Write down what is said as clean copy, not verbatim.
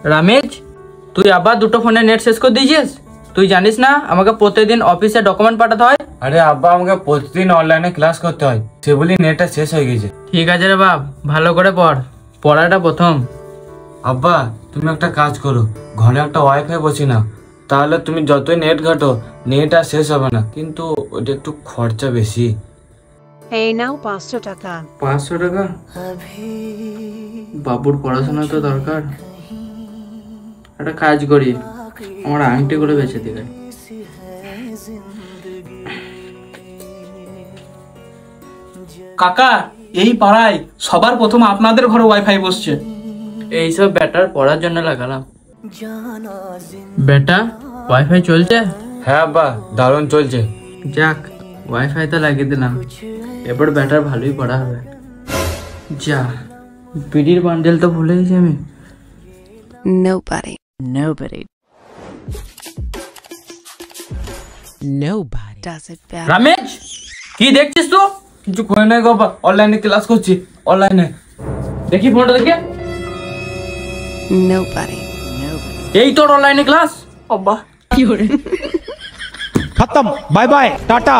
রমেশ, তুই আবার দুটো ফোনে নেট শেষ করে দিয়েছিস? তুই জানিস না আমাকে প্রতিদিন অফিসে ডকুমেন্ট পাঠাতে হয়? আরে আব্বা, আমাকে প্রতিদিন অনলাইনে ক্লাস করতে হয়, সে বলি নেটটা শেষ হয়ে গেছে। ঠিক আছে রে বাপ, ভালো করে পড়, পড়াটা প্রথম। আব্বা, তুমি একটা কাজ করো, ঘরে একটা ওয়াইফাই বসি না, তাহলে তুমি যতই নেট ঘাটো নেট আর শেষ হবে না, কিন্তু ওটা একটু খরচা বেশি। এই নাও 500 টাকা। 500 টাকা? বাবুর পড়াশোনা তো দরকার। একটা কাজ করি, আমার আংটি করে বেঁচে দিবে। কাকা, এই পাড়ায় সবার প্রথম আপনাদের ঘরে ওয়াইফাই বসছে। এইসব ব্যাটার পড়ার জন্য লাগালাম। বেটা, ওয়াইফাই চলছে? হ্যাঁ আব্বা, দারুণ চলছে। যাক, ওয়াইফাই তো লাগিয়ে দিলাম, এবার ব্যাটার ভালোই পড়া হবে। যা, বিডির বান্ডেল তো ভুলে গেছি আমি। Nobody. Does it better. Ramesh, কি দেখছিস তো? কিছু করে নাই গো আব্বা, অনলাইনে ক্লাস করছি, অনলাইনে। দেখি ফোনটা দেখে। Nobody. এই তোর অনলাইনে ক্লাস? আব্বা, खत्म, बाय बाय टाटा।